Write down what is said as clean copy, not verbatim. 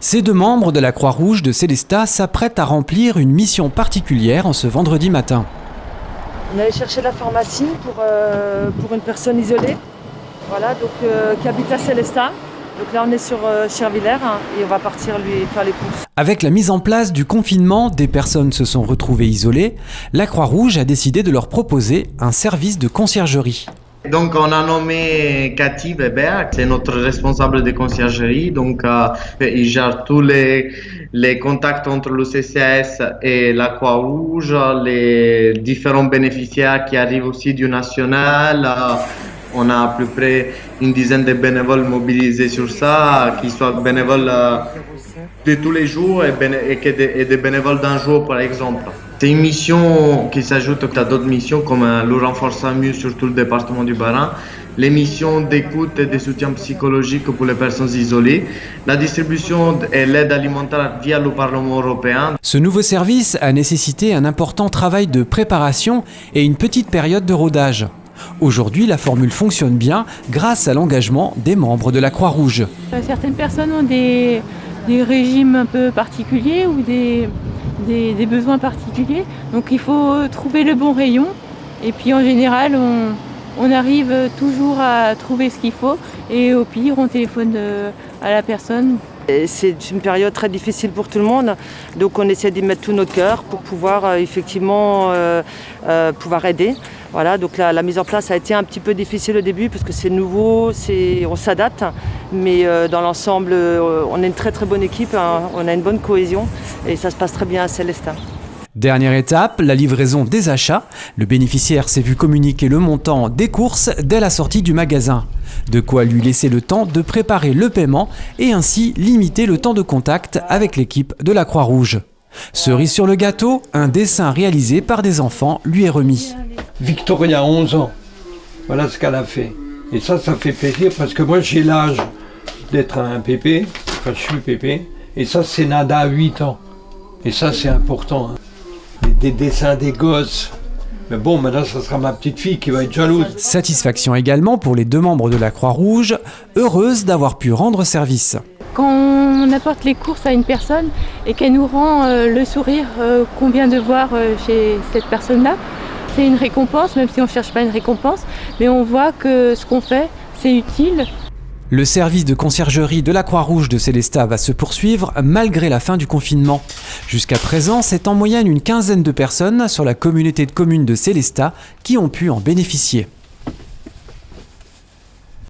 Ces deux membres de la Croix-Rouge de Sélestat s'apprêtent à remplir une mission particulière en ce vendredi matin. On allait chercher de la pharmacie pour une personne isolée, voilà, donc, qui habite à Sélestat. Donc là on est sur Chervillers et on va partir lui faire les courses. Avec la mise en place du confinement, des personnes se sont retrouvées isolées. La Croix-Rouge a décidé de leur proposer un service de conciergerie. Donc on a nommé Cathy Weber, c'est notre responsable de conciergerie, donc il gère tous les contacts entre le CCAS et la Croix-Rouge, les différents bénéficiaires qui arrivent aussi du national. On a à peu près une dizaine de bénévoles mobilisés sur ça, qui soient bénévoles de tous les jours et des bénévoles d'un jour par exemple. C'est une mission qui s'ajoute à d'autres missions comme le renforcement sur tout le département du Bas-Rhin, les missions d'écoute et de soutien psychologique pour les personnes isolées, la distribution et l'aide alimentaire via le Parlement européen. Ce nouveau service a nécessité un important travail de préparation et une petite période de rodage. Aujourd'hui, la formule fonctionne bien grâce à l'engagement des membres de la Croix-Rouge. Certaines personnes ont des régimes un peu particuliers ou des besoins particuliers. Donc il faut trouver le bon rayon. Et puis en général, on arrive toujours à trouver ce qu'il faut. Et au pire, on téléphone à la personne. C'est une période très difficile pour tout le monde. Donc on essaie d'y mettre tout notre cœur pour pouvoir effectivement pouvoir aider. Voilà, donc la mise en place a été un petit peu difficile au début parce que c'est nouveau, on s'adapte, mais dans l'ensemble, on est une très très bonne équipe, hein, on a une bonne cohésion et ça se passe très bien à Sélestat. Dernière étape, la livraison des achats. Le bénéficiaire s'est vu communiquer le montant des courses dès la sortie du magasin. De quoi lui laisser le temps de préparer le paiement et ainsi limiter le temps de contact avec l'équipe de la Croix-Rouge. Cerise sur le gâteau, un dessin réalisé par des enfants lui est remis. Victoria, 11 ans, voilà ce qu'elle a fait. Et ça fait plaisir parce que moi j'ai l'âge d'être un pépé, enfin je suis pépé, et ça c'est Nada à 8 ans. Et ça c'est important, hein. Des dessins des gosses. Mais bon, maintenant ça sera ma petite fille qui va être jalouse. Satisfaction également pour les deux membres de la Croix-Rouge, heureuses d'avoir pu rendre service. Quand on apporte les courses à une personne et qu'elle nous rend le sourire qu'on vient de voir chez cette personne-là, c'est une récompense, même si on ne cherche pas une récompense, mais on voit que ce qu'on fait, c'est utile. Le service de conciergerie de la Croix-Rouge de Sélestat va se poursuivre malgré la fin du confinement. Jusqu'à présent, c'est en moyenne une quinzaine de personnes sur la communauté de communes de Sélestat qui ont pu en bénéficier.